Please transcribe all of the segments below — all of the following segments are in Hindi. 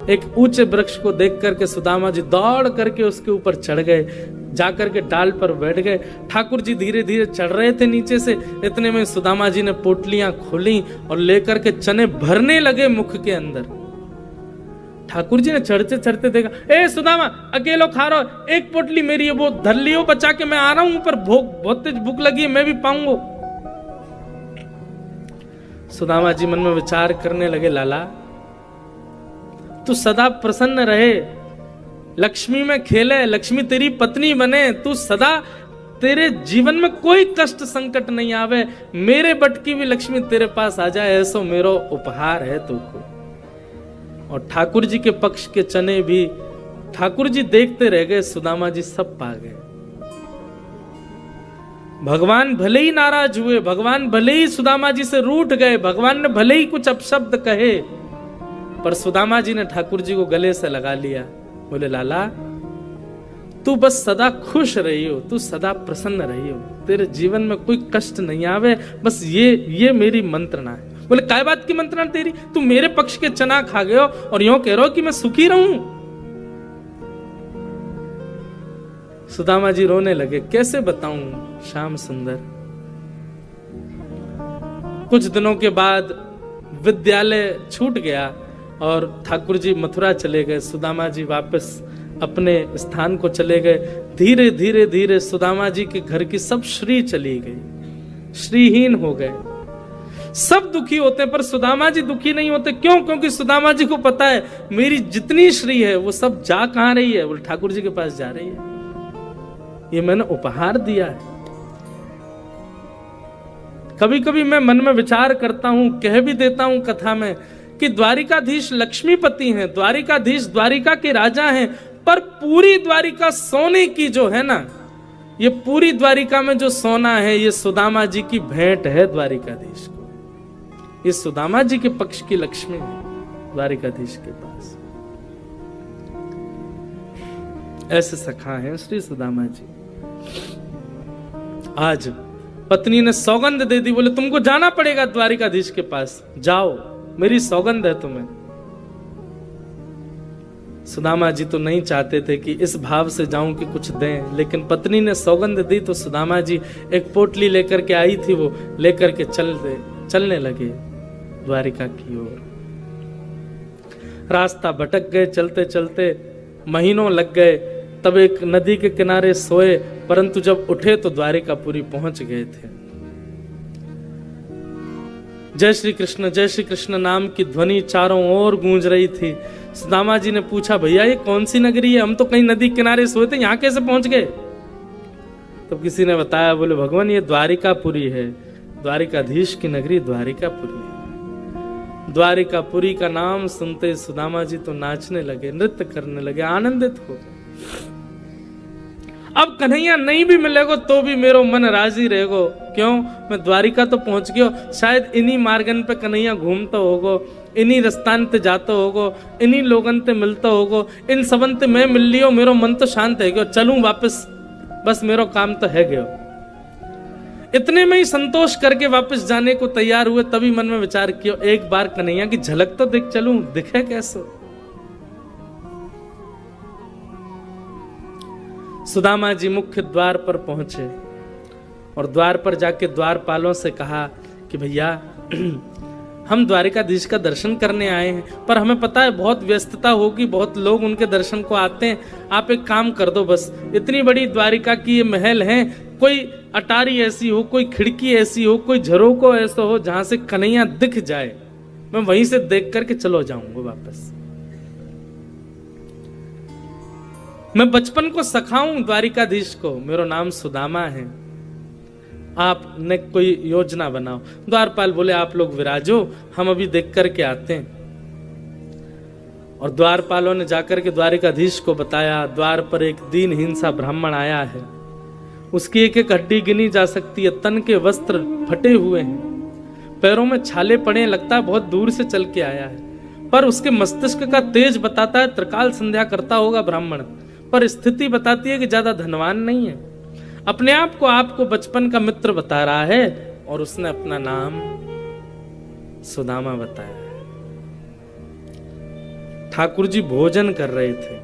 एक ऊंचे वृक्ष को देख करके सुदामा जी दौड़ करके उसके ऊपर चढ़ गए, जाकर के डाल पर बैठ गए। ठाकुर जी धीरे धीरे चढ़ रहे थे नीचे से, इतने में सुदामा जी ने पोटलियां खोली और लेकर के चने भरने लगे मुख के अंदर। ठाकुर जी ने चढ़ते चढ़ते देखा, ए सुदामा अकेलो खा रहा हो, एक पोटली मेरी है वो धर लियो बचा के, मैं आ रहा हूं ऊपर, बहुत तेज भूख लगी है, मैं भी पाऊंगा। सुदामा जी मन में विचार करने लगे, लाला तू सदा प्रसन्न रहे, लक्ष्मी में खेले, लक्ष्मी तेरी पत्नी बने, तू सदा, तेरे जीवन में कोई कष्ट संकट नहीं आवे, मेरे बट की भी लक्ष्मी तेरे पास आ जाए, ऐसा मेरा उपहार है तुझको। और ठाकुर जी के पक्ष के चने भी ठाकुर जी देखते रह गए, सुदामा जी सब पा गए। भगवान भले ही नाराज हुए, भगवान भले ही सुदामा जी से रूठ गए, भगवान ने भले ही कुछ अपशब्द कहे, पर सुदामा जी ने ठाकुर जी को गले से लगा लिया। बोले लाला तू बस सदा खुश रही हो, तू सदा प्रसन्न रही हो, तेरे जीवन में कोई कष्ट नहीं आवे, बस ये मेरी मंत्रणा है। बोले काय बात की मंत्रणा तेरी, तू मेरे पक्ष के चना खा गए हो और यूं कह रहे हो कि मैं सुखी रहूं। सुदामा जी रोने लगे, कैसे बताऊं श्याम सुंदर। कुछ दिनों के बाद विद्यालय छूट गया और ठाकुर जी मथुरा चले गए, सुदामा जी वापस अपने स्थान को चले गए। धीरे धीरे धीरे सुदामा जी के घर की सब श्री चली गई, श्रीहीन हो गए। सब दुखी होते पर सुदामा जी दुखी नहीं होते, क्यों? क्योंकि सुदामा जी को पता है मेरी जितनी श्री है वो सब जा कहां रही है, बोले ठाकुर जी के पास जा रही है, ये मैंने उपहार दिया है। कभी कभी मैं मन में विचार करता हूं, कह भी देता हूं कथा में कि द्वारिकाधीश लक्ष्मीपति हैं, द्वारिकाधीश द्वारिका के राजा हैं, पर पूरी द्वारिका सोने की जो है ना, ये पूरी द्वारिका में जो सोना है ये सुदामा जी की भेंट है द्वारिकाधीश को। ये सुदामा जी के पक्ष की लक्ष्मी है द्वारिकाधीश के पास। ऐसे सखा हैं श्री सुदामा जी। आज पत्नी ने सौगंध दे दी, बोले तुमको जाना पड़ेगा द्वारिकाधीश के पास, जाओ, मेरी सौगंध है तुम्हें। सुदामा जी तो नहीं चाहते थे कि इस भाव से जाऊं कि कुछ दें, लेकिन पत्नी ने सौगंध दी तो सुदामा जी एक पोटली लेकर के आई थी, वो लेकर के चलने लगे द्वारिका की ओर। रास्ता भटक गए, चलते चलते महीनों लग गए, तब एक नदी के किनारे सोए, परंतु जब उठे तो द्वारिकापुरी पहुंच गए थे। जय श्री कृष्ण नाम की ध्वनि चारों ओर गूंज रही थी। सुदामा जी ने पूछा, भैया ये कौन सी नगरी है, हम तो कहीं नदी किनारे सोए थे, यहां कैसे पहुंच गए? तो किसी ने बताया, बोले भगवान ये द्वारिकापुरी है, द्वारिकाधीश की नगरी द्वारिकापुरी है। द्वारिकापुरी का नाम सुनते सुदामा जी तो नाचने लगे, नृत्य करने लगे, आनंदित हो गए। अब कन्हैया नहीं भी मिलेगो तो भी मेरो मन राजी रहेगो, क्यों? मैं द्वारिका तो पहुंच गयो, शायद इन्हीं मार्गन पे कन्हैया घूमता होगो, इन्हीं रस्तान ते जाता होगो, इन्हीं लोगन ते मिलता होगो, इन सबन ते मैं मिल लियो, मेरो मन तो शांत है गयो, चलूं वापस, बस मेरो काम तो है गयो। इतने में ही संतोष करके वापस जाने को तैयार हुए, तभी मन में विचार किया, एक बार कन्हैया की झलक तो देख चलूं, दिखे कैसे। सुदामा जी मुख्य द्वार पर पहुंचे और द्वार पर जाके द्वारपालों से कहा कि भैया हम द्वारिकाधीश का दर्शन करने आए हैं, पर हमें पता है बहुत व्यस्तता होगी, बहुत लोग उनके दर्शन को आते हैं, आप एक काम कर दो, बस इतनी बड़ी द्वारिका की ये महल है, कोई अटारी ऐसी हो, कोई खिड़की ऐसी हो, कोई झरोको ऐसा हो जहां से कन्हैया दिख जाए, मैं वहीं से देख करके चलो जाऊंगा वापस। मैं बचपन को सखाऊं द्वारिकाधीश को, मेरा नाम सुदामा है, आपने कोई योजना बनाओ। द्वारपाल बोले आप लोग विराजो, हम अभी देख करके आते हैं। और द्वारपालों ने जाकर के द्वारिकाधीश को बताया, द्वार पर एक दीनहीन सा ब्राह्मण आया है, उसकी एक एक हड्डी गिनी जा सकती है, तन के वस्त्र फटे हुए हैं, पैरों में छाले पड़े, लगता है बहुत दूर से चल के आया है, पर उसके मस्तिष्क का तेज बताता है त्रिकाल संध्या करता होगा ब्राह्मण, पर स्थिति बताती है कि ज्यादा धनवान नहीं है। अपने आप को आपको बचपन का मित्र बता रहा है और उसने अपना नाम सुदामा बताया है। ठाकुर जी भोजन कर रहे थे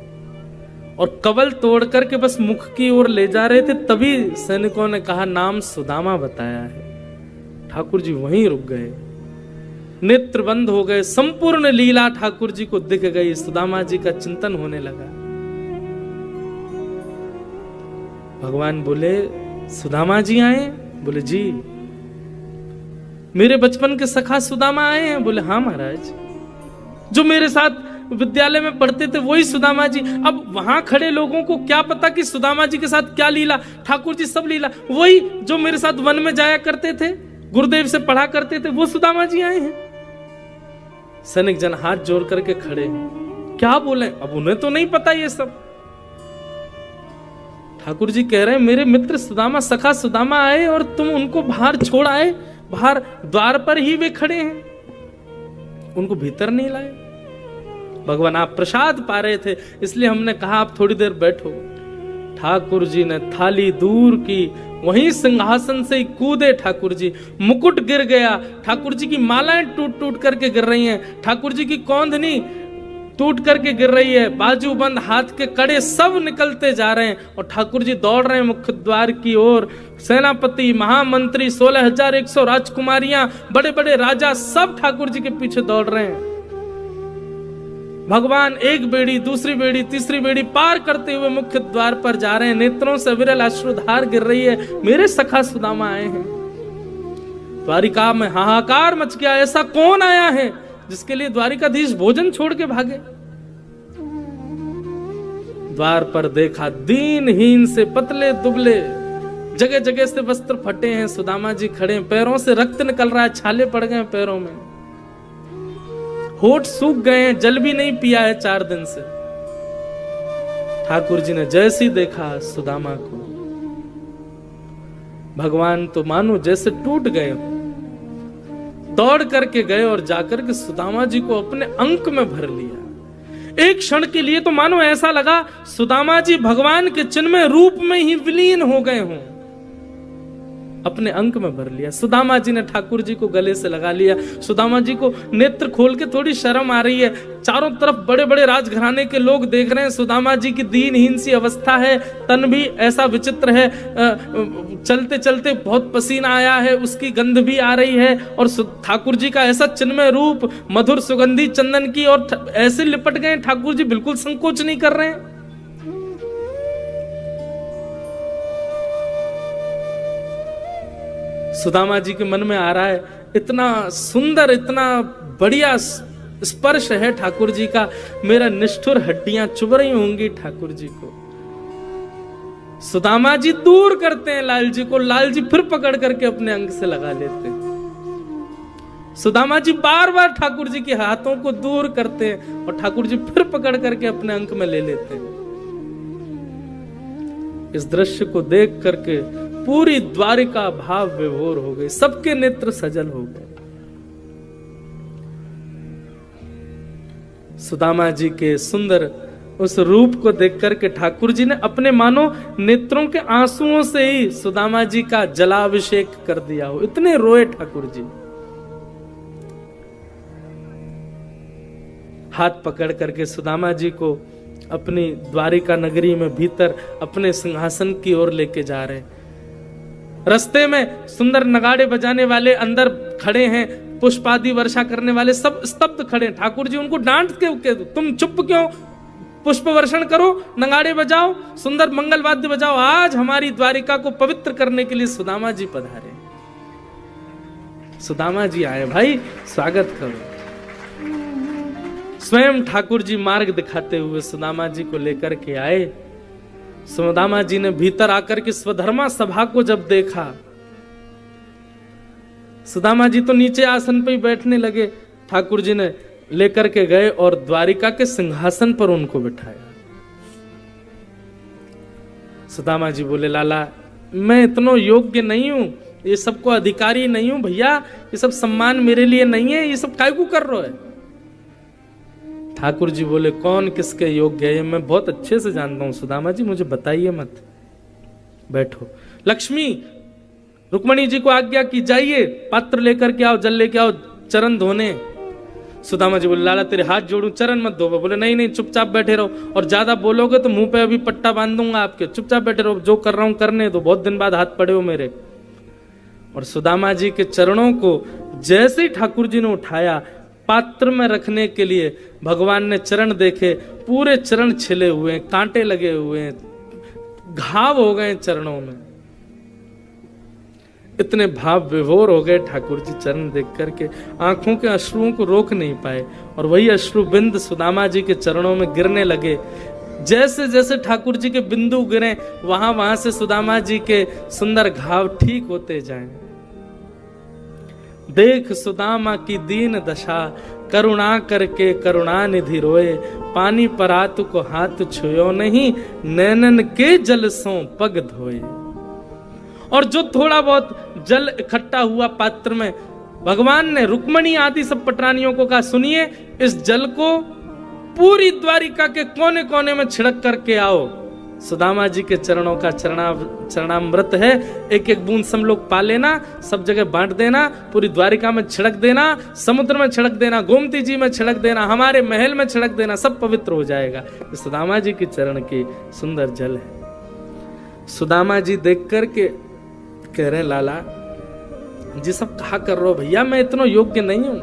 और कवल तोड़ करके बस मुख की ओर ले जा रहे थे, तभी सैनिकों ने कहा नाम सुदामा बताया है। ठाकुर जी वहीं रुक गए, नेत्र बंद हो गए, संपूर्ण लीला ठाकुर जी को दिख गई, सुदामा जी का चिंतन होने लगा। भगवान बोले सुदामा जी आए? बोले जी। मेरे बचपन के सखा सुदामा आए हैं? बोले हाँ महाराज। जो मेरे साथ विद्यालय में पढ़ते थे वही सुदामा जी। अब वहां खड़े लोगों को क्या पता कि सुदामा जी के साथ क्या लीला, ठाकुर जी सब लीला, वही जो मेरे साथ वन में जाया करते थे, गुरुदेव से पढ़ा करते थे, वो सुदामा जी आए हैं। सैनिक जन हाथ जोड़ करके खड़े हैं, क्या बोले? अब उन्हें तो नहीं पता ये सब। ठाकुर जी कह रहे हैं मेरे मित्र सुदामा, सखा सुदामा आए और तुम उनको बाहर छोड़ आए, बाहर द्वार पर ही वे खड़े हैं, उनको भीतर नहीं लाए। भगवान आप प्रसाद पा रहे थे इसलिए हमने कहा आप थोड़ी देर बैठो। ठाकुर जी ने थाली दूर की, वहीं सिंहासन से ही कूदे ठाकुर जी, मुकुट गिर गया, ठाकुर जी की मालाएं टूट टूट करके गिर रही हैं, ठाकुर जी की कौंधनी टूट करके गिर रही है, बाजूबंद हाथ के कड़े सब निकलते जा रहे हैं और ठाकुर जी दौड़ रहे हैं मुख्य द्वार की ओर। सेनापति, महामंत्री, 16,100 राजकुमारियां, बड़े बड़े राजा सब ठाकुर जी के पीछे दौड़ रहे हैं। भगवान एक बेड़ी, दूसरी बेड़ी, तीसरी बेड़ी पार करते हुए मुख्य द्वार पर जा रहे हैं, नेत्रों से विरल अश्रुधार गिर रही है, मेरे सखा सुदामा आए हैं। द्वारिका में हाहाकार मच गया, ऐसा कौन आया है जिसके लिए द्वारिकाधीश भोजन छोड़ के भागे। द्वार पर देखा, दीनहीन से पतले दुबले, जगह जगह से वस्त्र फटे हैं, सुदामा जी खड़े हैं, पैरों से रक्त निकल रहा है, छाले पड़ गए हैं पैरों में, होठ सूख गए हैं, जल भी नहीं पिया है 4 दिन से। ठाकुर जी ने जैसे ही देखा सुदामा को, भगवान तो मानो जैसे टूट गए, दौड़ करके गए और जाकर के सुदामा जी को अपने अंक में भर लिया। एक क्षण के लिए तो मानो ऐसा लगा सुदामा जी भगवान के चिन्मय रूप में ही विलीन हो गए हों, अपने अंक में भर लिया। सुदामा जी ने ठाकुर जी को गले से लगा लिया। सुदामा जी को नेत्र खोल के थोड़ी शर्म आ रही है, चारों तरफ बड़े बड़े राजघराने के लोग देख रहे हैं, सुदामा जी की दीनहीन सी अवस्था है, तन भी ऐसा विचित्र है, चलते चलते बहुत पसीना आया है, उसकी गंध भी आ रही है, और ठाकुर जी का ऐसा चिन्मय रूप, मधुर सुगंधी चंदन की, और ऐसे लिपट गए ठाकुर जी, बिल्कुल संकोच नहीं कर रहे हैं। सुदामा जी के मन में आ रहा है, इतना सुंदर, इतना बढ़िया स्पर्श है ठाकुर जी का, मेरा निष्ठुर हड्डियां चुभ रही होंगी ठाकुर जी को। सुदामा जी दूर करते हैं लाल जी को, लाल जी फिर पकड़ करके अपने अंग से लगा लेते हैं। सुदामा जी बार बार ठाकुर जी के हाथों को दूर करते हैं और ठाकुर जी फिर पकड़ करके अपने अंक में ले लेते हैं। इस दृश्य को देख करके पूरी द्वारिका भाव विभोर हो गई, सबके नेत्र सजल हो गए। सुदामा जी के सुंदर उस रूप को देख करके ठाकुर जी ने अपने मानो नेत्रों के आंसुओं से ही सुदामा जी का जलाभिषेक कर दिया हो, इतने रोए ठाकुर जी। हाथ पकड़ करके सुदामा जी को अपनी द्वारिका नगरी में भीतर अपने सिंहासन की ओर लेके जा रहे हैं। रास्ते में सुंदर नगाड़े बजाने वाले अंदर खड़े हैं, पुष्पादि वर्षा करने वाले सब स्तब्ध खड़े हैं। ठाकुर जी उनको डांट के तुम चुप क्यों, पुष्प वर्षण करो, नगाड़े बजाओ, सुंदर मंगल वाद्य बजाओ, आज हमारी द्वारिका को पवित्र करने के लिए सुदामा जी पधारे। सुदामा जी आए, भाई स्वागत करो। स्वयं ठाकुर जी मार्ग दिखाते हुए सुदामा जी को लेकर के आए। सुदामा जी ने भीतर आकर के स्वधर्मा सभा को जब देखा, सुदामा जी तो नीचे आसन पे ही बैठने लगे, ठाकुर जी ने लेकर के गए और द्वारिका के सिंहासन पर उनको बिठाया। सुदामा जी बोले, लाला मैं इतना योग्य नहीं हूं, ये सबको अधिकारी नहीं हूं भैया, ये सब सम्मान मेरे लिए नहीं है, ये सब काय को कर रहे हो? ठाकुर जी बोले, कौन किसके योग्य है मैं बहुत अच्छे से जानता हूं सुदामा जी, मुझे बताइए मत, बैठो। लक्ष्मी रुक्मणी जी को आज्ञा की, जाइए पात्र लेकर के आओ, जल लेके आओ, चरण धोने। सुदामा जी बोले लाला तेरे हाथ जोड़ूं, चरण मत धो। बोले नहीं नहीं चुपचाप बैठे रहो, और ज्यादा बोलोगे तो मुंह पे अभी पट्टा बांध दूंगा आपके, चुपचाप बैठे रहो, जो कर रहा हूं करने दो, बहुत दिन बाद हाथ पड़े हो मेरे। और सुदामा जी के चरणों को जैसे ही ठाकुर जी ने उठाया पात्र में रखने के लिए, भगवान ने चरण देखे, पूरे चरण छिले हुए, कांटे लगे हुए, घाव हो गए चरणों में। इतने भाव विभोर हो गए ठाकुर जी चरण देख करके, आंखों के अश्रुओं को रोक नहीं पाए, और वही अश्रु बिंद सुदामा जी के चरणों में गिरने लगे। जैसे जैसे ठाकुर जी के बिंदु गिरे, वहां वहां से सुदामा जी के सुंदर घाव ठीक होते जाएं। देख सुदामा की दीन दशा, करुणा करके करुणा निधि रोए, पानी परातु को हाथ छुयो नहीं, नैनन के जल सो पग धोए। और जो थोड़ा बहुत जल इकट्ठा हुआ पात्र में, भगवान ने रुक्मणी आदि सब पटरानियों को कहा सुनिए, इस जल को पूरी द्वारिका के कोने कोने में छिड़क करके आओ। सुदामा जी के चरणों का चरणामृत है, एक एक बूंद सब लोग पा लेना, सब जगह बांट देना, पूरी द्वारिका में छिड़क देना, समुद्र में छिड़क देना, गोमती जी में छिड़क देना, हमारे महल में छिड़क देना, सब पवित्र हो जाएगा। सुदामा जी के चरण की सुंदर जल है। सुदामा जी देख करके कह रहे लाला जी सब कहा कर रहे हो भैया, मैं इतना योग्य नहीं हूं।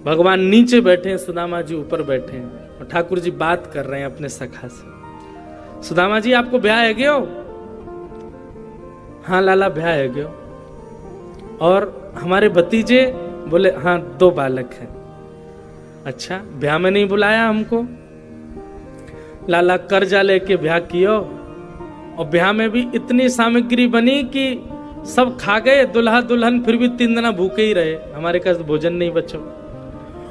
भगवान नीचे बैठे हैं, सुदामा जी ऊपर बैठे हैं, और ठाकुर जी बात कर रहे हैं अपने सखा से। सुदामा जी आपको ब्याह है गयो? हाँ लाला ब्याह है गयो। और हमारे भतीजे? बोले हाँ 2 बालक हैं। अच्छा ब्याह में नहीं बुलाया हमको? लाला कर्जा लेके ब्याह कियो, और ब्याह में भी इतनी सामग्री बनी कि सब खा गए, दुल्हा दुल्हन फिर भी 3 दिन भूखे ही रहे, हमारे पास भोजन नहीं बचो।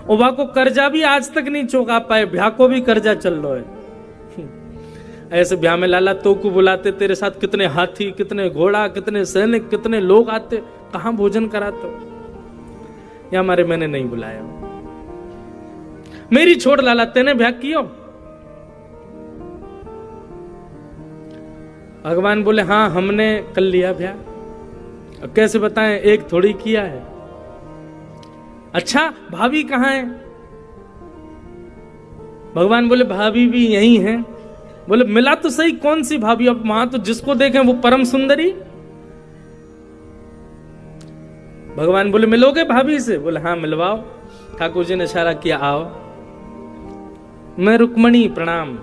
उबा को कर्जा भी आज तक नहीं चुका पाए, ब्याह को भी कर्जा चल रहा है। ऐसे ब्याह में लाला तो को बुलाते, तेरे साथ कितने हाथी, कितने घोड़ा, कितने सैनिक, कितने लोग आते, कहां भोजन कराते? या हमारे मैंने नहीं बुलाया। मेरी छोड़ लाला, तेने ब्याह कियो? भगवान बोले हाँ हमने कर लिया ब्याह। अब कैसे बताएं, एक थोड़ी किया है। अच्छा भाभी कहाँ है? भगवान बोले भाभी भी यही है। बोले मिला तो सही, कौन सी भाभी? अब वहां तो जिसको देखें वो परम सुंदरी। भगवान बोले मिलोगे भाभी से? बोले हाँ मिलवाओ। ठाकुर जी ने इशारा किया आओ। मैं रुक्मणी प्रणाम,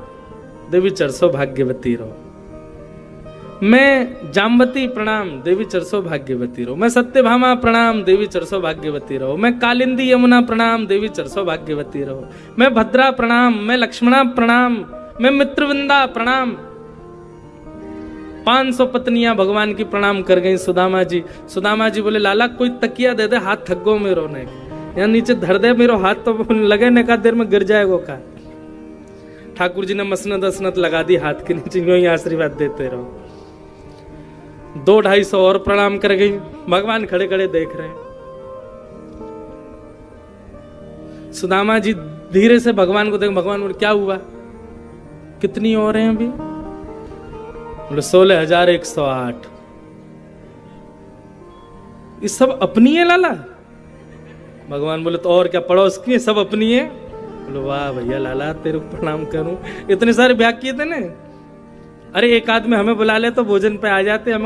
देवी चरसो भाग्यवती रहो। मैं जाम्बती प्रणाम, देवी चरसो भाग्यवती रहो। मैं सत्यभामा प्रणाम, देवी चरसो भाग्यवती रहो। मैं कालिंदी यमुना प्रणाम, देवी चरसो भाग्यवती रहो। मैं भद्रा प्रणाम, मैं लक्ष्मणा प्रणाम, मैं मित्रविंदा प्रणाम। 500 पत्नियां भगवान की प्रणाम कर गई सुदामा जी। सुदामा जी बोले लाला कोई तकिया दे दे, हाथ थक गो मेरो ने, यहाँ नीचे धर दे मेरो हाथ, तो लगे ने का देर में गिर जाएगो का। ठाकुर जी ने मसनत असनत लगा दी हाथ के नीचे, यूं ही आशीर्वाद देते रहो। 200-250 और प्रणाम कर गई। भगवान खड़े खड़े देख रहे हैं। सुदामा जी धीरे से भगवान को देख, भगवान बोले क्या हुआ, कितनी और हैं अभी? बोले 16,108। ये सब अपनी है लाला? भगवान बोले तो और क्या, पड़ोस की है, सब अपनी है। बोले वाह भैया लाला तेरे को प्रणाम करूं, इतने सारे ब्याह किए थे ना। अरे एक आदमी हमें बुला ले तो भोजन पे आ जाते हम।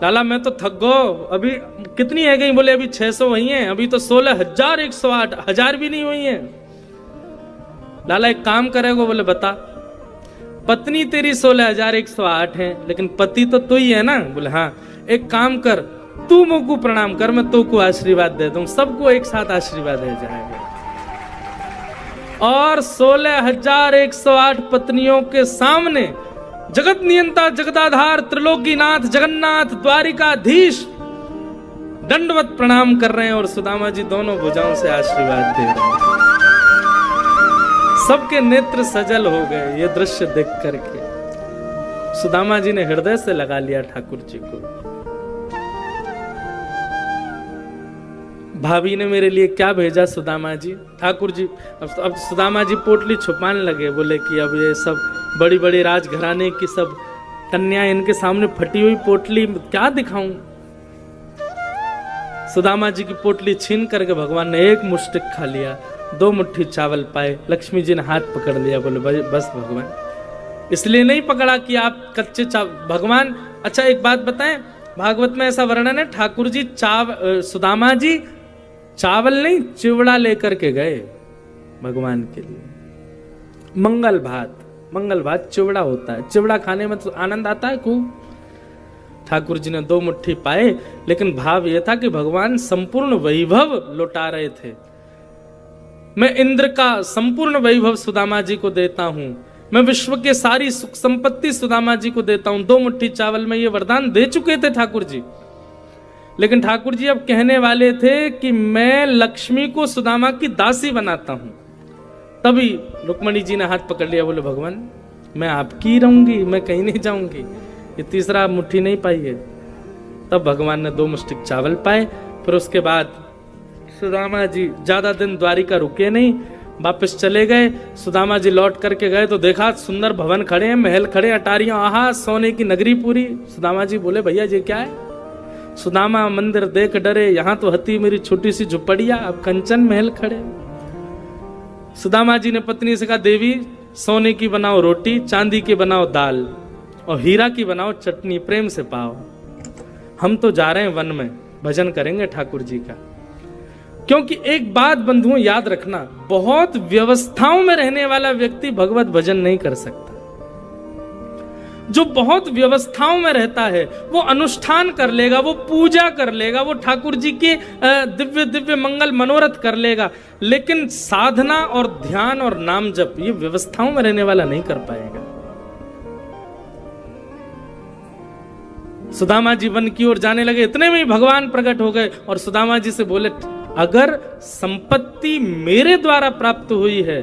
लाला मैं तो थक गो, अभी कितनी है गई? बोले अभी 600 हुई हैं, अभी तो 16,108, 1000 भी नहीं हुई हैं। लाला एक काम करेगो? बोले बता। पत्नी तेरी 16,108 है, लेकिन पति तो तू ही है ना? बोले हाँ। एक काम कर, तू मुझको प्रणाम कर, मैं तू को आशीर्वाद दे दूं, सबको एक साथ आशीर्वाद दे जाएगा। और 16,108 पत्नियों के सामने जगत नियंता, जगदाधार, त्रिलोकीनाथ, जगन्नाथ, द्वारिकाधीश दंडवत प्रणाम कर रहे हैं, और सुदामा जी दोनों भुजाओं से आशीर्वाद दे रहे हैं। सबके नेत्र सजल हो गए ये दृश्य देख करके। सुदामा जी ने हृदय से लगा लिया ठाकुर जी को। भाभी ने मेरे लिए क्या भेजा सुदामा जी? ठाकुर जी अब सुदामा जी पोटली छुपाने लगे। बोले कि अब ये सब बड़ी बड़ी राजघराने की सब कन्या, इनके सामने फटी हुई पोटली क्या दिखाऊं? सुदामा जी की पोटली छीन करके भगवान ने एक मुष्टिक खा लिया, 2 मुट्ठी चावल पाए। लक्ष्मी जी ने हाथ पकड़ लिया, बोले बस भगवान, इसलिए नहीं पकड़ा कि आप कच्चे भगवान। अच्छा एक बात बताएं, भागवत में ऐसा वर्णन है, ठाकुर जी सुदामा जी चावल नहीं चिवड़ा लेकर के गए भगवान के लिए। मंगल भात चिवड़ा होता है, चिवड़ा खाने में तो आनंद आता है खूब। ठाकुर जी ने 2 मुट्ठी पाए, लेकिन भाव यह था कि भगवान संपूर्ण वैभव लौटा रहे थे। मैं इंद्र का संपूर्ण वैभव सुदामा जी को देता हूं, मैं विश्व के सारी सुख संपत्ति सुदामा जी को देता हूं। 2 मुट्ठी चावल में ये वरदान दे चुके थे ठाकुर जी, लेकिन ठाकुर जी अब कहने वाले थे कि मैं लक्ष्मी को सुदामा की दासी बनाता हूं। तभी रुक्मणी जी ने हाथ पकड़ लिया, बोले भगवान मैं आपकी रहूंगी, मैं कहीं नहीं जाऊंगी। ये तीसरा मुट्ठी नहीं पाई है। तब भगवान ने 2 मुष्टिक चावल पाए। फिर उसके बाद सुदामा जी ज्यादा दिन द्वारिका रुके नहीं, वापस चले गए। सुदामा जी लौट करके गए तो देखा सुंदर भवन खड़े हैं, महल खड़े, अटारियां, आहा सोने की नगरी पूरी। सुदामा जी बोले भैया ये क्या है? सुदामा मंदिर देख डरे, यहां तो हती मेरी छोटी सी झुपड़िया, अब कंचन महल खड़े। सुदामा जी ने पत्नी से कहा देवी सोने की बनाओ रोटी, चांदी की बनाओ दाल और हीरा की बनाओ चटनी, प्रेम से पाओ। हम तो जा रहे हैं वन में, भजन करेंगे ठाकुर जी का। क्योंकि एक बात बंधुओं याद रखना, बहुत व्यवस्थाओं में रहने वाला व्यक्ति भगवत भजन नहीं कर सकता। जो बहुत व्यवस्थाओं में रहता है वो अनुष्ठान कर लेगा, वो पूजा कर लेगा, वो ठाकुर जी के दिव्य दिव्य मंगल मनोरथ कर लेगा, लेकिन साधना और ध्यान और नाम जप ये व्यवस्थाओं में रहने वाला नहीं कर पाएगा। सुदामा जी वन की ओर जाने लगे, इतने में ही भगवान प्रकट हो गए और सुदामा जी से बोले अगर संपत्ति मेरे द्वारा प्राप्त हुई है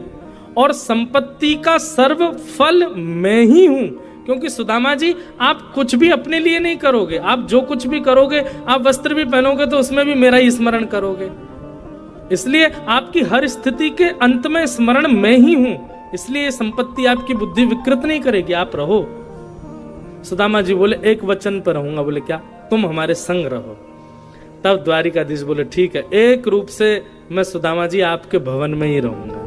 और संपत्ति का सर्व फल मैं ही हूं, क्योंकि सुदामा जी आप कुछ भी अपने लिए नहीं करोगे, आप जो कुछ भी करोगे, आप वस्त्र भी पहनोगे तो उसमें भी मेरा ही स्मरण करोगे, इसलिए आपकी हर स्थिति के अंत में स्मरण मैं ही हूं, इसलिए संपत्ति आपकी बुद्धि विकृत नहीं करेगी, आप रहो। सुदामा जी बोले एक वचन पर रहूंगा। बोले क्या? तुम हमारे संग रहो। तब द्वारिकाधीश बोले ठीक है, एक रूप से मैं सुदामा जी आपके भवन में ही रहूंगा।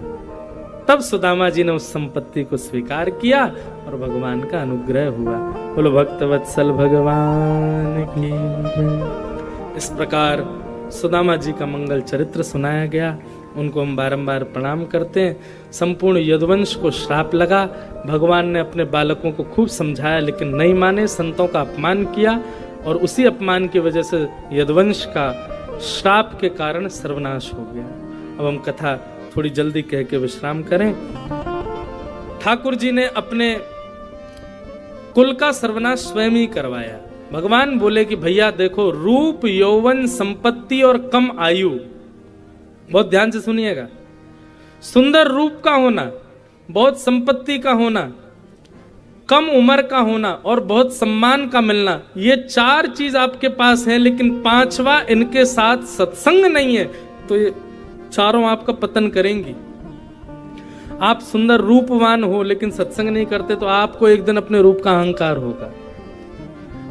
तब सुदामा जी ने उस संपत्ति को स्वीकार किया और भगवान का अनुग्रह हुआ। बोलो भक्त वत्सल भगवान की। इस प्रकार सुदामा जी का मंगल चरित्र सुनाया गया, उनको हम बारंबार प्रणाम करते हैं। संपूर्ण यदुवंश को श्राप लगा, भगवान ने अपने बालकों को खूब समझाया लेकिन नहीं माने, संतों का अपमान किया और उसी अपमान की वजह से यदुवंश का श्राप के कारण सर्वनाश हो गया। अब हम कथा थोड़ी जल्दी कह के विश्राम करें। ठाकुर जी ने अपने कुल का सर्वनाश स्वयं ही करवाया। भगवान बोले कि भैया देखो, रूप यौवन संपत्ति और कम आयु, बहुत ध्यान से सुनिएगा, सुंदर रूप का होना, बहुत संपत्ति का होना, कम उम्र का होना और बहुत सम्मान का मिलना, ये 4 चीज आपके पास है, लेकिन 5वां इनके साथ सत्संग नहीं है तो ये चारों आपका पतन करेंगी। आप सुंदर रूपवान हो लेकिन सत्संग नहीं करते तो आपको एक दिन अपने रूप का अहंकार होगा।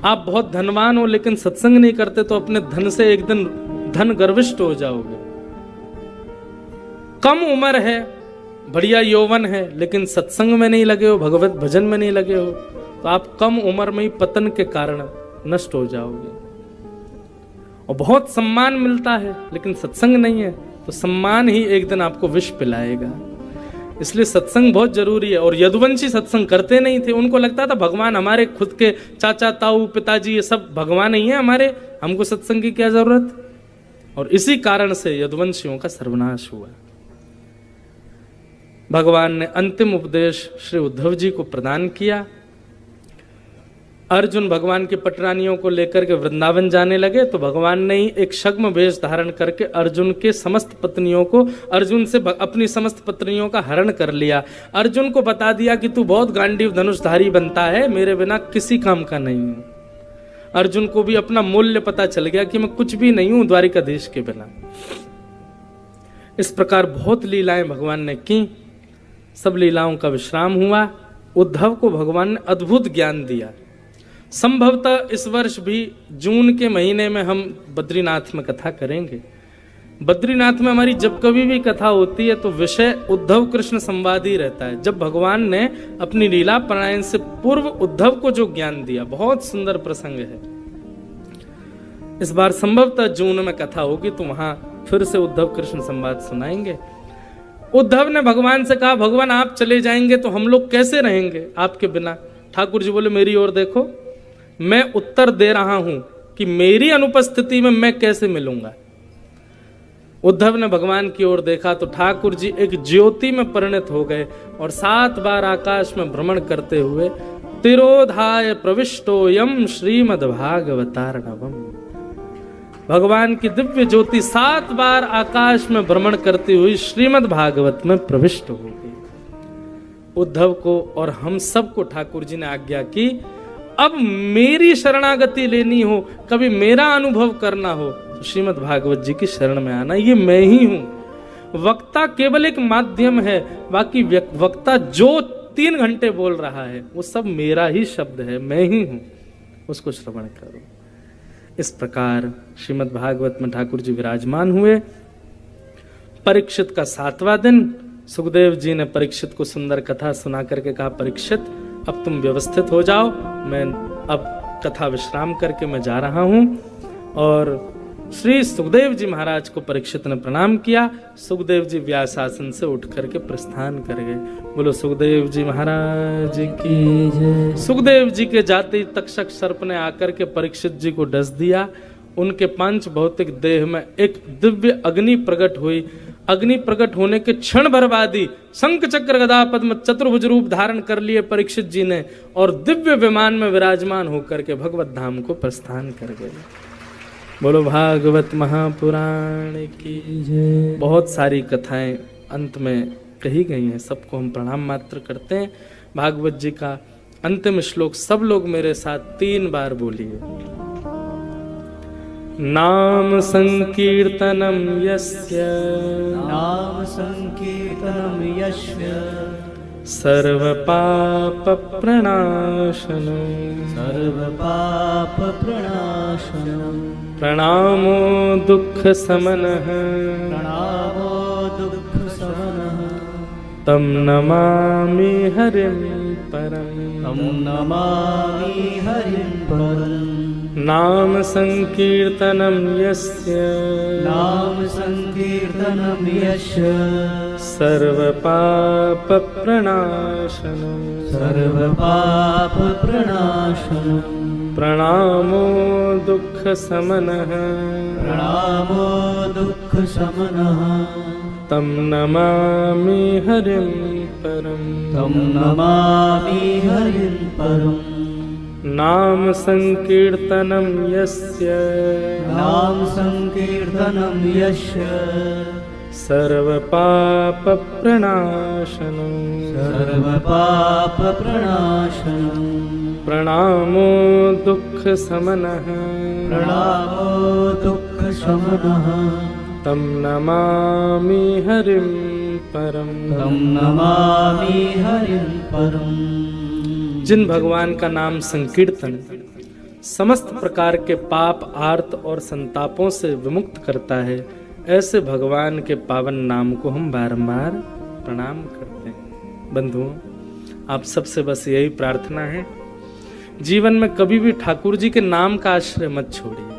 आप बहुत धनवान हो लेकिन सत्संग नहीं करते तो अपने धन से एक दिन धन गर्विष्ठ हो जाओगे। कम उम्र है, बढ़िया यौवन है, लेकिन सत्संग में नहीं लगे हो, भगवत भजन में नहीं लगे हो, तो आप कम उम्र में ही पतन के कारण नष्ट हो जाओगे। और बहुत सम्मान मिलता है लेकिन सत्संग नहीं है तो सम्मान ही एक दिन आपको विष पिलाएगा। इसलिए सत्संग बहुत जरूरी है। और यदुवंशी सत्संग करते नहीं थे, उनको लगता था भगवान हमारे खुद के चाचा ताऊ पिताजी ये सब भगवान ही है हमारे, हमको सत्संग की क्या जरूरत। और इसी कारण से यदुवंशियों का सर्वनाश हुआ। भगवान ने अंतिम उपदेश श्री उद्धव जी को प्रदान किया। अर्जुन भगवान की पटरानियों को लेकर के वृंदावन जाने लगे तो भगवान ने ही एक छद्म वेश धारण करके अर्जुन के समस्त पत्नियों को, अर्जुन से अपनी समस्त पत्नियों का हरण कर लिया। अर्जुन को बता दिया कि तू बहुत गांडीव धनुषधारी बनता है, मेरे बिना किसी काम का नहीं हूं। अर्जुन को भी अपना मूल्य पता चल गया कि मैं कुछ भी नहीं हूं द्वारिकाधीश के बिना। इस प्रकार बहुत लीलाएं भगवान ने की। सब लीलाओं का विश्राम हुआ। उद्धव को भगवान ने अद्भुत ज्ञान दिया। संभवतः इस वर्ष भी जून के महीने में हम बद्रीनाथ में कथा करेंगे। बद्रीनाथ में हमारी जब कभी भी कथा होती है तो विषय उद्धव कृष्ण संवाद ही रहता है। जब भगवान ने अपनी लीला परायण से पूर्व उद्धव को जो ज्ञान दिया, बहुत सुंदर प्रसंग है। इस बार संभवतः जून में कथा होगी तो वहां फिर से उद्धव कृष्ण संवाद सुनाएंगे। उद्धव ने भगवान से कहा, भगवान आप चले जाएंगे तो हम लोग कैसे रहेंगे आपके बिना। ठाकुर जी बोले, मेरी ओर देखो, मैं उत्तर दे रहा हूं कि मेरी अनुपस्थिति में मैं कैसे मिलूंगा। उद्धव ने भगवान की ओर देखा तो ठाकुर जी एक ज्योति में परिणत हो गए और 7 बार आकाश में भ्रमण करते हुए तिरोधाय प्रविष्टोयम श्रीमद्भागवतार्णवम, भगवान की दिव्य ज्योति 7 बार आकाश में भ्रमण करती हुई श्रीमद् भागवत में प्रविष्ट हो गई। उद्धव को और हम सबको ठाकुर जी ने आज्ञा की, अब मेरी शरणागति लेनी हो, कभी मेरा अनुभव करना हो तो श्रीमद् भागवत जी की शरण में आना। ये मैं ही हूं। वक्ता केवल एक माध्यम है, बाकी वक्ता जो 3 घंटे बोल रहा है वो सब मेरा ही शब्द है, मैं ही हूं, उसको श्रवण करो। इस प्रकार श्रीमद् भागवत में ठाकुर जी विराजमान हुए। परीक्षित का 7वां दिन, सुखदेव जी ने परीक्षित को सुंदर कथा सुना करके कहा, परीक्षित अब तुम व्यवस्थित हो जाओ, मैं अब कथा विश्राम करके मैं जा रहा हूं। और श्री सुखदेव जी महाराज को परीक्षित ने प्रणाम किया। सुखदेव जी व्यासासन से उठ करके प्रस्थान कर गए। बोलो सुखदेव जी महाराज की जय। सुखदेव जी के जाते ही तक्षक सर्प ने आकर के परीक्षित जी को डस दिया। उनके पंच भौतिक देह में एक दिव्य अग्नि प्रकट हुई। अग्नि प्रकट होने के क्षण भर बाद ही शंख चक्र गदा पद्म चतुर्भुज रूप धारण कर लिए परीक्षित जी ने और दिव्य विमान में विराजमान होकर के भगवत धाम को प्रस्थान कर गए। बोलो भागवत महापुराण की जय। बहुत सारी कथाएं अंत में कही गई हैं, सबको हम प्रणाम मात्र करते हैं। भागवत जी का अंतिम श्लोक सब लोग मेरे साथ 3 बार बोलिए। नाम संकीर्तनम यस्य, नाम संकीर्तनम यस्य, सर्व पाप प्रणाशनम, सर्व पाप प्रणाशनम, प्रणामो दुख समनः, प्रणामो दुख समनः, तम नमामि हरिं परम, तम नमामि हरिं परम। नाम संकीर्तनम यस्य, नाम संकीर्तनम यस्य, सर्व पाप प्रणाशनम, सर्व पाप प्रणाशनम, प्रणामो दुख समनः, प्रणामो दुख समनः, तम नमामि हरिं परम, तम नमामि हरिं परम। नाम संकीर्तनम यस्य, नाम संकीर्तनम यस्य, सर्व पाप प्रणाशनम, सर्व पाप प्रणाशनम, प्रणामो दुख समनः, प्रणामो दुख समनः, तम नमामि हरिं परम, तम नमामि हरिं परम। जिन भगवान का नाम संकीर्तन समस्त प्रकार के पाप आर्त और संतापों से विमुक्त करता है, ऐसे भगवान के पावन नाम को हम बारंबार प्रणाम करते हैं। बंधुओं, आप सबसे बस यही प्रार्थना है, जीवन में कभी भी ठाकुर जी के नाम का आश्रय मत छोड़िए।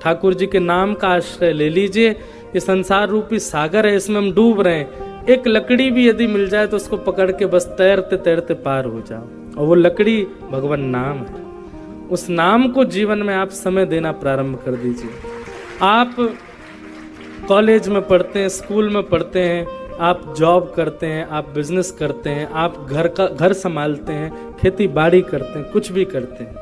ठाकुर जी के नाम का आश्रय ले लीजिए। ये संसार रूपी सागर है, इसमें हम डूब रहे हैं। एक लकड़ी भी यदि मिल जाए तो उसको पकड़ के बस तैरते तैरते पार हो जाओ, और वो लकड़ी भगवान नाम है। उस नाम को जीवन में आप समय देना प्रारंभ कर दीजिए। आप कॉलेज में पढ़ते हैं, स्कूल में पढ़ते हैं, आप जॉब करते हैं, आप बिजनेस करते हैं, आप घर संभालते हैं, खेती बाड़ी करते हैं, कुछ भी करते हैं,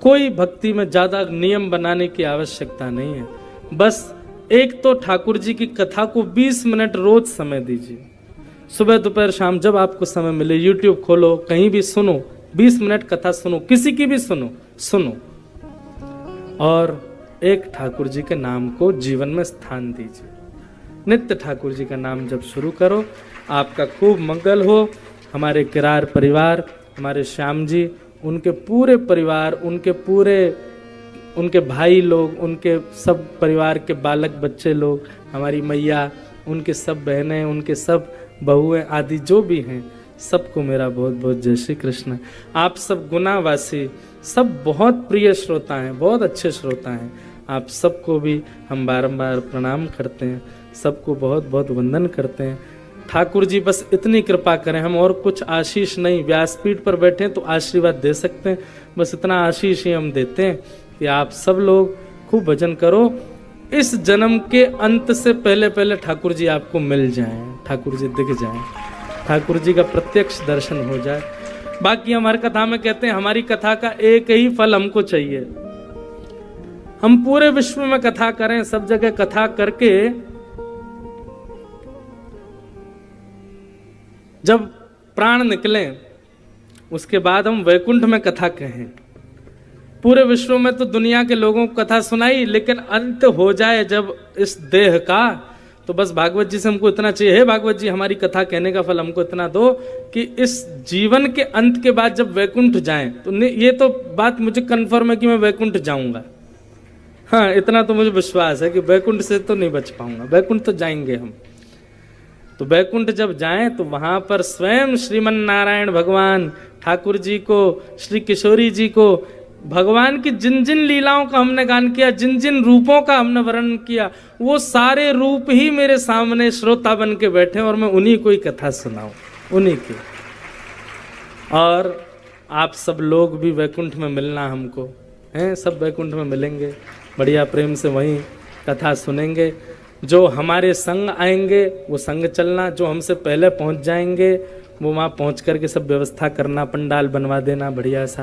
कोई भक्ति में ज्यादा नियम बनाने की आवश्यकता नहीं है। बस एक तो ठाकुर जी की कथा को 20 मिनट रोज समय दीजिए। सुबह दोपहर शाम जब आपको समय मिले, YouTube खोलो, कहीं भी सुनो, 20 मिनट कथा सुनो, किसी की भी सुनो, और एक ठाकुर जी के नाम को जीवन में स्थान दीजिए। नित्य ठाकुर जी का नाम जब शुरू करो, आपका खूब मंगल हो। हमारे किरार परिवार, हमारे श्याम जी उनके पूरे परिवार, उनके भाई लोग, उनके सब परिवार के बालक बच्चे लोग, हमारी मैया, उनके सब बहनें, उनके सब बहुएं आदि जो भी हैं, सबको मेरा बहुत बहुत जय श्री कृष्ण। आप सब गुनावासी, सब बहुत प्रिय श्रोता हैं, बहुत अच्छे श्रोता हैं। आप सबको भी हम बारंबार प्रणाम करते हैं, सबको बहुत बहुत वंदन करते हैं। ठाकुर जी बस इतनी कृपा करें, हम और कुछ आशीष नहीं, व्यासपीठ पर बैठे तो आशीर्वाद दे सकते हैं, बस इतना आशीष ही हम देते हैं कि आप सब लोग खूब भजन करो। इस जन्म के अंत से पहले पहले ठाकुर जी आपको मिल जाएं, ठाकुर जी दिख जाएं, ठाकुर जी का प्रत्यक्ष दर्शन हो जाए। बाकी हमारी कथा में कहते हैं, हमारी कथा का एक ही फल हमको चाहिए, हम पूरे विश्व में कथा करें, सब जगह कथा करके जब प्राण निकले उसके बाद हम वैकुंठ में कथा कहें। पूरे विश्व में तो दुनिया के लोगों को कथा सुनाई, लेकिन अंत हो जाए जब इस देह का, तो बस भागवत जी से हमको इतना चाहिए, हे भागवत जी हमारी कथा कहने का फल हमको इतना दो कि इस जीवन के अंत के बाद जब वैकुंठ जाएं, तो ये तो बात मुझे कंफर्म है कि मैं वैकुंठ जाऊंगा। हाँ, इतना तो मुझे विश्वास है कि वैकुंठ से तो नहीं बच पाऊंगा, वैकुंठ तो जाएंगे हम। तो वैकुंठ जब जाएं तो वहां पर स्वयं श्रीमन नारायण भगवान ठाकुर जी को, श्री किशोरी जी को, भगवान की जिन जिन लीलाओं का हमने गान किया, जिन जिन रूपों का हमने वर्णन किया, वो सारे रूप ही मेरे सामने श्रोता बन के बैठे और मैं उन्हीं को ही कथा सुनाऊं, उन्हीं की। और आप सब लोग भी वैकुंठ में मिलना हमको हैं, सब वैकुंठ में मिलेंगे, बढ़िया प्रेम से वहीं कथा सुनेंगे। जो हमारे संग आएंगे वो संग चलना, जो हमसे पहले पहुंच जाएंगे वो वहाँ पहुंच करके सब व्यवस्था करना, पंडाल बनवा देना बढ़िया सा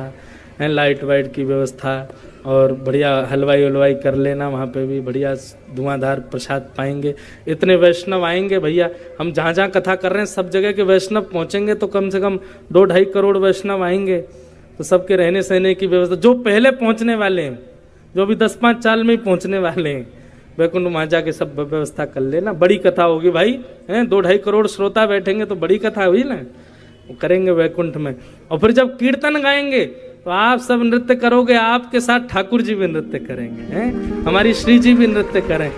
है, लाइट वाइट की व्यवस्था, और बढ़िया हलवाई वलवाई कर लेना, वहाँ पे भी बढ़िया धुआंधार प्रसाद पाएंगे। इतने वैष्णव आएंगे भैया, हम जहाँ जहाँ कथा कर रहे हैं सब जगह के वैष्णव पहुँचेंगे तो कम से कम 2-2.5 करोड़ वैष्णव आएंगे। तो सबके रहने सहने की व्यवस्था, जो पहले पहुँचने वाले हैं, जो भी 10-5 साल में ही पहुँचने वाले हैं, वैकुंठ वहाँ जाके सब व्यवस्था कर लेना। बड़ी कथा होगी भाई, हैं 2-2.5 करोड़ श्रोता बैठेंगे तो बड़ी कथा हुई ना, वो करेंगे वैकुंठ में। और फिर जब कीर्तन गाएंगे तो आप सब नृत्य करोगे, आपके साथ ठाकुर जी भी नृत्य करेंगे, हैं हमारी श्री जी भी नृत्य करें।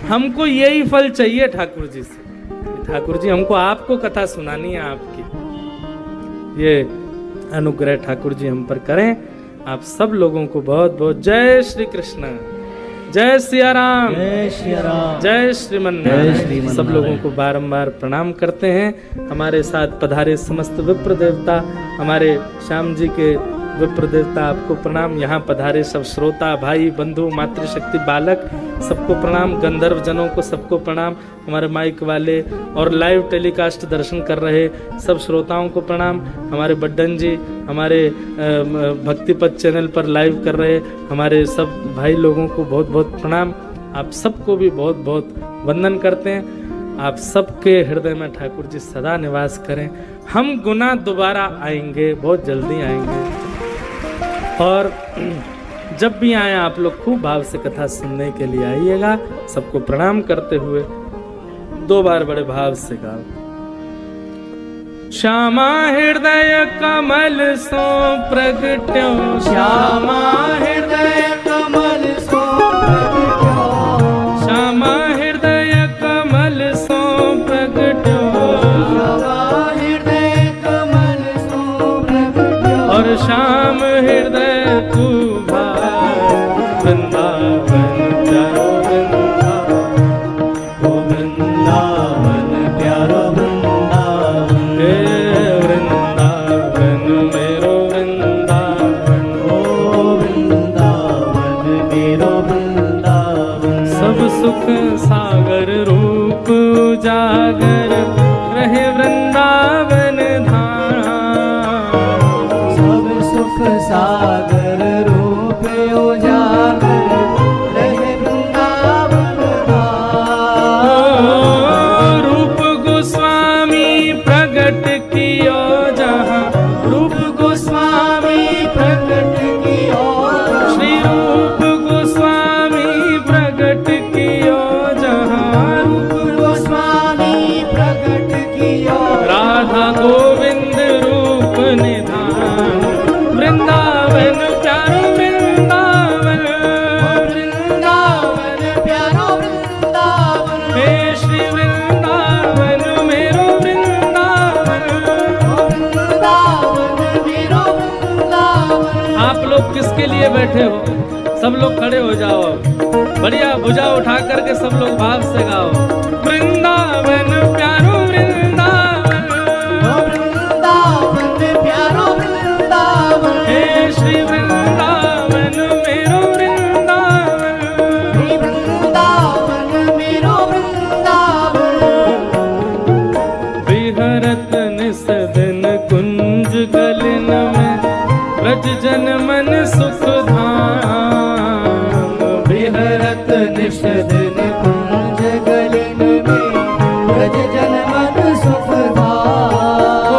हमको यही फल चाहिए ठाकुर जी से, ठाकुर जी हमको आपको कथा सुनानी है आपकी, ये अनुग्रह ठाकुर जी हम पर करें। आप सब लोगों को बहुत बहुत जय श्री कृष्ण, जय सिया राम, जय श्री राम, जय श्रीमन नारायण। सब लोगों को बारंबार प्रणाम करते हैं। हमारे साथ पधारे समस्त विप्र देवता, हमारे श्याम जी के विप्र देवता आपको प्रणाम। यहाँ पधारे सब श्रोता भाई बंधु मातृशक्ति बालक सबको प्रणाम, गंधर्व जनों को सबको प्रणाम, हमारे माइक वाले और लाइव टेलीकास्ट दर्शन कर रहे सब श्रोताओं को प्रणाम, हमारे बड्डन जी, हमारे भक्तिपथ चैनल पर लाइव कर रहे हमारे सब भाई लोगों को बहुत बहुत प्रणाम। आप सबको भी बहुत बहुत वंदन करते हैं। आप सबके हृदय में ठाकुर जी सदा निवास करें। हम गुना दोबारा आएंगे, बहुत जल्दी आएंगे, और जब भी आए आप लोग खूब भाव से कथा सुनने के लिए आइएगा। सबको प्रणाम करते हुए 2 बार बड़े भाव से गाओ। श्यामा हृदय कमल सो प्रगट्यो, श्यामा हृदय कमल सो प्रगट्यो, श्यामा हृदय कमल सो प्रगट्यो, श्यामा हृदय कमल सो प्रगट्यो, और श्याम हृदय तू वृंदावन प्यारो वृंदावन, ओ वृंदावन प्यारो वृंदावन, वृंदावन मेरो वृंदावन, ओ वृंदावन मेरो वृंदावन, सब सुख सागर रूप उजागर रहे वृंदावन धाम, सब सुख सागर रूप उजागर रहे वृंदावन धाम, रूप गोस्वामी प्रगट कियो जहाँ, रूप गोस्वामी प्रकट कियो, श्री रूप गोस्वामी प्रगट कियो जहाँ, रूप गोस्वामी प्रकट किसके लिए बैठे हो? सब लोग खड़े हो जाओ, बढ़िया भुजा उठा करके सब लोग भाव से गाओ। वृंदावन प्यारो वृंदावन, वृंदावन प्यारो वृंदावन, हे श्री वृंदावन मेरो वृंदावन, श्री वृंदावन मेरो वृंदावन। विहरत निस दिन कुंज गलिन में, ब्रज जन मन सुख धाम। विहरत निश दिन कुंज गलिन में, ब्रज जन मन सुख धाम। ओ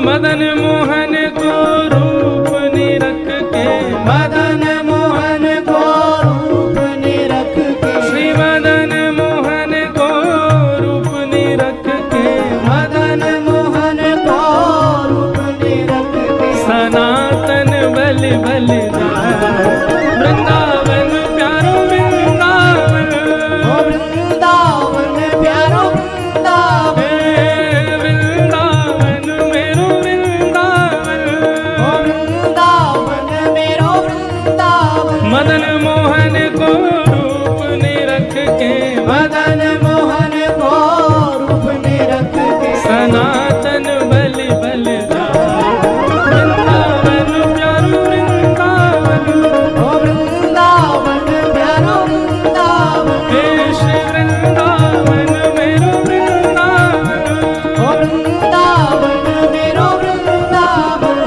मदन मोहन को रूप निरख के, मदन मोहन को रूप निरख के, श्री मदन मोहन को रूप निरख के, मदन मोहन को रूप निरख के, सनातन बलि बलि वृंदावन प्यारो वृंदावन, ओ वृंदावन प्यारो वृंदावन, हे वृंदावन मेरो वृंदावन, ओ वृंदावन मेरो वृंदावन। मदन मोहन को रूप निरख के, मदन मोहन को रूप निरख के, सनातन बलि बलि वृंदावन प्यारो वृंदावन, ओ वृंदावन प्यारो वृंदावन, हे श्री वृंदावन मेरो वृंदावन, ओ वृंदावन मेरो वृंदावन।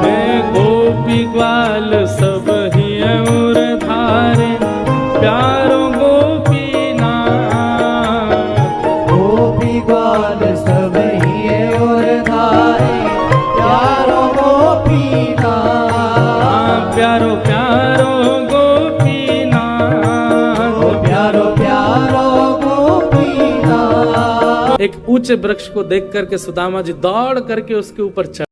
मैं गोपी ग्वाल सब ही और धारे, प्यारो गोपीनाथ। गोपी ग्वाल सब ही और धारे, प्यारो गोपीनाथ, प्यारो प्यारो गोपीनाथ। ओ प्यारो प्यारो गोपीनाथ। एक ऊंचे वृक्ष को देख करके सुदामा जी दौड़ करके उसके ऊपर चढ़